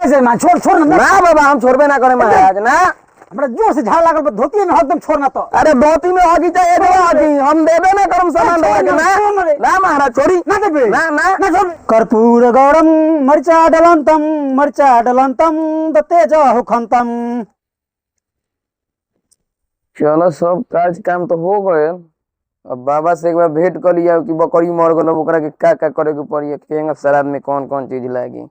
जजमान छोड़ छोड़ ना बाबा हम छोड़बे ना करे महाराज ना। हमरा जोर से झाड़ लागल धोती में एकदम छोड़ना तो। अरे धोती में होगी चाहे एगो होगी हम देबे ना करम सामान ढोआ के ना ना महाराज छोड़ी ना देबे ना ना ना छोड़। कर्पूर गौरम मरचा डलंतम दते जाहु खंतम। चलो सब काज काम तो हो गए। अब बाबा से एक बार भेंट कर लिया कि बकरी मर गल ओकरा के का का करे के पड़ी केंगा श्राद्ध में कौन कौन चीज लागी।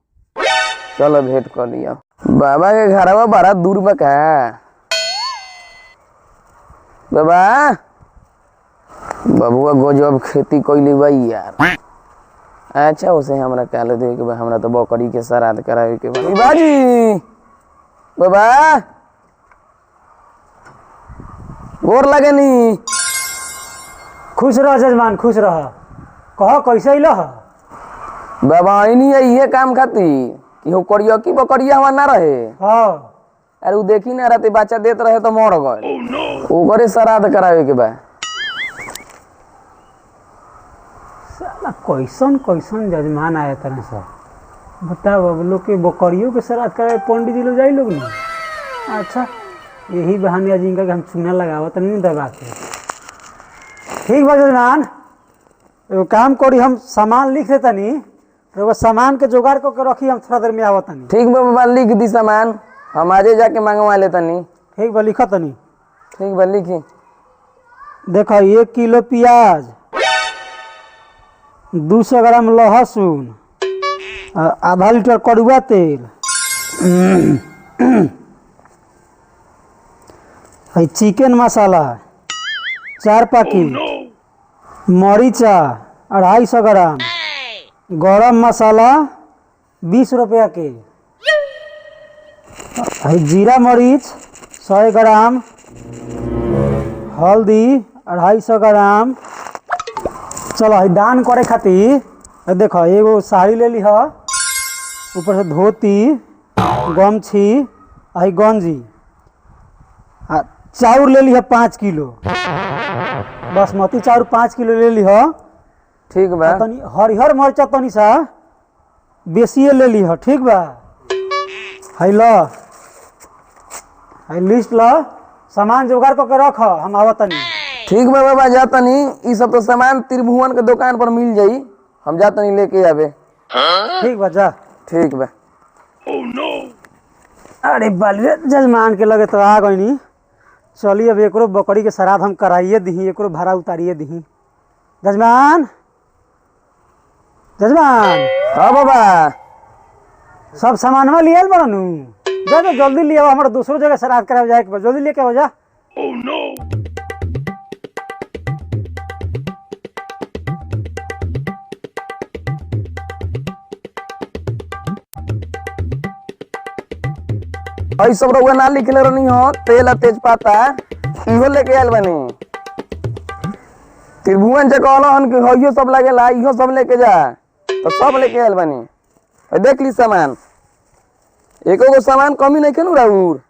चलो भेंट कर लिया। बाबा के घरवा बड़ा दूर बा का बाबा बबुआ गजब खेती कैली बा यार। अच्छा उसे हमरा काले दे के हमरा तो बकरी के श्राद्ध करावे के बा। बाजी बाबा गोर लगे नी। खुश रह जजमान खुश रह। कह कैसे अइलह? बाबा आईनी ये काम खाती कि हो करिया की बकरिया हमार ना रहे। हां अरे उ देखी ना राते बच्चा देत रहे तो मर गए। ओकरे श्राद्ध करावे के बा। साला कैसन कैसन जजमान आए तरह से बताओ। अब लोग के बकरियों के श्राद्ध करावे पंडित जी लोग जाई लोग नहीं। अच्छा यही बहाने आज इनका हम चूना लगावत नहीं दबा के। ठीक बा जजमान एगो काम करी हम सामान लिख देता नहीं तो वो सामान के जुगाड़ करके रखी हम थोड़ा देर में आवत नहीं। ठीक बा बाबा लिख दी सामान हम आजे जाके मंगवा लेता नहीं। ठीक बा लिखत नहीं। ठीक बा लिखी। देखो 1 किलो प्याज 200 ग्राम लहसुन आधा लीटर कड़ुआ तेल है चिकन मसाला 4 पैकेट मरीचा 250 ग्राम गरम मसाला 20 रुपया के है जीरा मरीच 100 ग्राम हल्दी 250 ग्राम। चलो है दान करे खातिर देखो एगो साड़ी ले ली है ऊपर से धोती गमछी है गंजी आ चाउर ले ली है 5 किलो बासमती चाउर 5 किलो ले ली है। ठीक बा। तनी हरिहर मरचा तनी सा बेसिए ले ली है। ठीक बा है लो है लिस्ट लो सामान जुगाड़ करके रख हम आवत तनी। ठीक बा बाबा जाता नहीं ई सब तो सामान त्रिभुवन के दुकान पर मिल जाई हम जाता नहीं लेके आवे। ठीक बा जा। ठीक बा। अरे बाले जजमान के लगे तो आ गई नी। चलिए अब एकरो बकरी के श्राद्ध हम कराइए दी एकरो भाड़ा उतारिए दी। जजमान जजमान हाँ बाबा सब सामान में लिया बड़नू जा जल्दी लिया हमारा दूसरों जगह श्राद्ध करावे जाए के जल्दी लेके आओ जा। आई सब रउआ ना लिखले रहनी हो तेल आ तेजपाता इहो लेके आयल बनी। त्रिभुवन जे कहलन कि हइयो सब लागेला इहो सब लेके जा तो सब लेके आयल बनी। देख ली सामान एको गो सामान कमी नहीं केनु राउर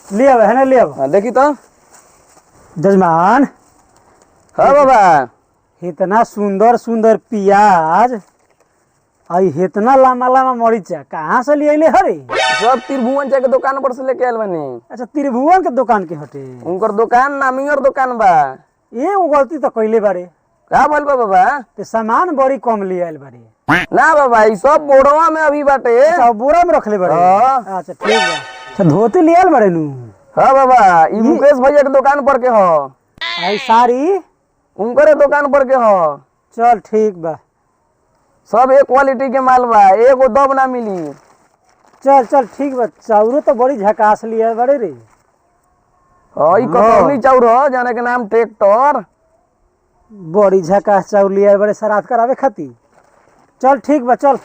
ले आवे है ना ले आवे। देखी तो जजमान हाँ बाबा इतना सुंदर सुंदर प्याज और इतना लंबा लंबा मरीचा कहाँ से ले अले हरे? सब त्रिभुवन के दुकान पर से लेके आयल बनी। अच्छा त्रिभुवन के दुकान के हटे उनकर दुकान नामियर दुकान बा। ये वो गलती तो कैले बारे का बोल बाबा ते सामान बड़ी कम ले आयल बारे ना बाबा ई सब बोड़वा में अभी बाटे। अच्छा बोरा में रखले बारे। अच्छा ठीक बा। अच्छा धोती ले आयल बारे नु। हाँ बाबा ई मुकेश भैया के दुकान पर के हो। आई साड़ी उनकरे दुकान पर के हो। चल ठीक बा। सब एक क्वालिटी के माल बा एगो दब ना मिली। चल चल ठीक बा। चाउरो तो बड़ी झकास लिया बड़े रे। ई कतरनी चाउर हो जाने के नाम ट्रैक्टर बड़ी झकास चाउर लिया बड़े श्राद्ध करावे खातिर। चल ठीक बा चल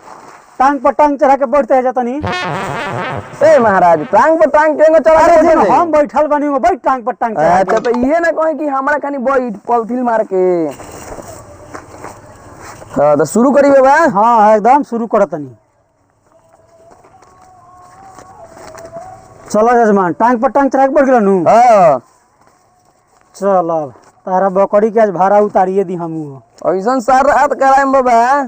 टांग पर टांग चढ़ा के बैठते है जातनी। ए महाराज टांग पर टांग केंगे चढ़ा अरे हम बैठल बनी बैठ टांग पर टांग। अच्छा तो ये ना कहे कि हमरा खानी बैठ पॉलिथीन मार के। हाँ तो शुरू करी बाबा। हाँ एकदम शुरू करतनी। चलो जजमान टांग पर टांग चढ़ा के बैठ गेल नु। हाँ चल अब तारा बकरी के आज भाड़ा उतारिए दी हम। ऐसा सार रात कराएम बाबा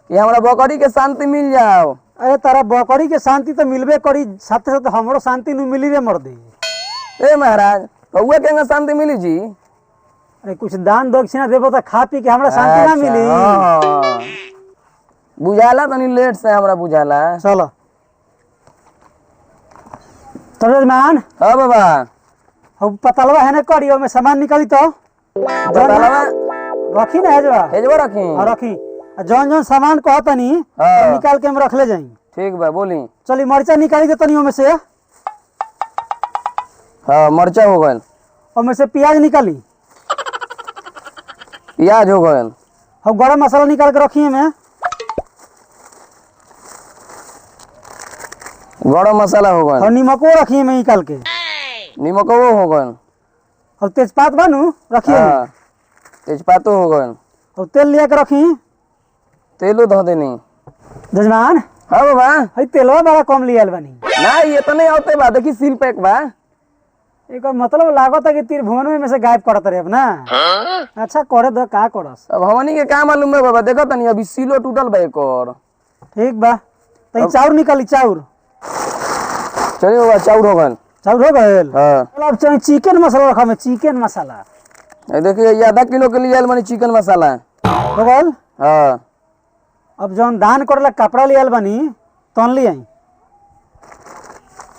कि हमरा बकरी के शांति मिल जाओ। अरे तारा बकरी के शांति तो मिलबे करी, साथे साथ हमरो शांति नु मिली रे मर्दे। ए महाराज कौआ के शांति मिली जी? अरे कुछ दान दक्षिणा देबो तो खा पी के हमरा शांति ना मिली। हाँ। बुझाला तनी लेट से हमरा बुझाला। चलो तो जजमान हाँ बाबा हम पतलवा है ना करियो में सामान निकाली तो बतालवा रखी ना हेजवा हेजवा रखी। और रखी जौन जौन सामान कहतनी हाँ। निकाल के हम रख ले जाई। ठीक बा बोली। चली मरचा निकाली दे तनी में से, हाँ मरचा हो गए, और में से प्याज निकाली, प्याज हो गए, और गरम मसाला निकाल के रखी में, गरम मसाला हो गए, और नमको रखी में निकाल के, नीमको हो गए, और तेजपात बनू रखिए में, हाँ तेजपातो हो गए, और तेल लिया के रखी। तेलो धो देनी। जजमान हाँ बाबा हई तेलवा बड़ा कम लियल बनी ना ये तो नहीं होते बा, देखी सील पैक बा। एक मतलब लागत है कि त्रिभुवन में से गायब करत रहे अब ना। अच्छा करे दो का करस। अब हमनी के का मालूम है बाबा, देखो तनी अभी सीलो टूटल बा एक और। ठीक बा तो चाउर निकाली, चाउर चलिए बाबा चाउर हो गए। चाउर हो गए। हाँ अब चाहिए चिकन मसाला रखा में, चिकन मसाला ये देखिए ये आधा किलो के लिए आयल बनी चिकन मसाला। हो गए। हाँ अब जौन दान करे ला कपड़ा लियल बनी तौन ले आई,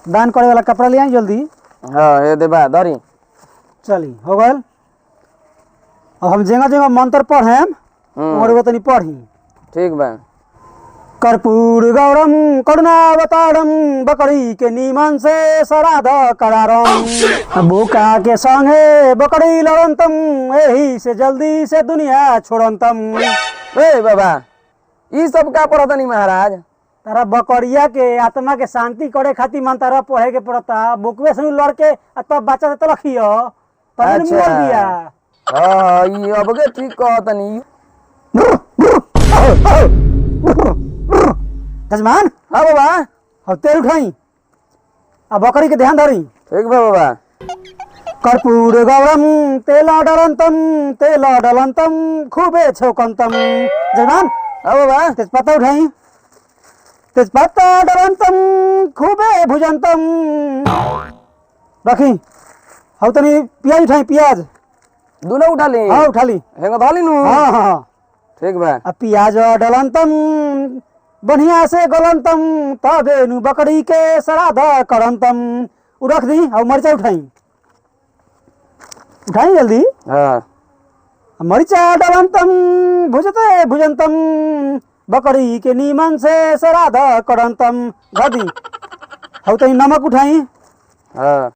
दान करे वाला कपड़ा ले आई जल्दी। हाँ ये दे बा धरी। चली हो गए। अब हम जेंगा जेंगा मंत्र पढ़ेम और वो तनी पढ़ी। ठीक बा। कर्पूर गौरम करुणावतारम बकरी के नीमन से श्राद्ध करारम, बोका के संगे बकरी लड़ंतम, यही से जल्दी से दुनिया छोड़ंतम। ए बाबा ये सब का पढ़ता नहीं महाराज? तारा बकरिया के आत्मा के शांति करे खातिर मंत्र पढ़े के पड़ता। बुकवे से लड़ के तब बच्चा से तो रखियो तब न अच्छा। बोल दिया। हाँ ये अब के ठीक कहता नहीं। जजमान हाँ बाबा अब तेल उठाई, अब बकरी के ध्यान धरी। ठीक बा बाबा। कर्पूर गौरम तेल डलंतम खूबे छौकंतम। जजमान हाँ बाबा तेजपत्ता उठाई, तेजपत्ता डलंतम खूबे भुजंतम रखी। हौ तनी प्याज उठाई, प्याज दोनों उठा ली। हाँ उठा ली। हेंगा धाली नु। हाँ हाँ ठीक बा। अब प्याज डलंतम बढ़िया से गलंतम, तबे नु बकरी के श्राद्ध करंतम। उ रख दी। और मरचा उठाई, उठाई जल्दी। हाँ मरचा डलंतम भुजते भुजंतम, बकरी के नीमन से श्राद्ध करंतम। गदी हौ तनी नमक उठाई, हाँ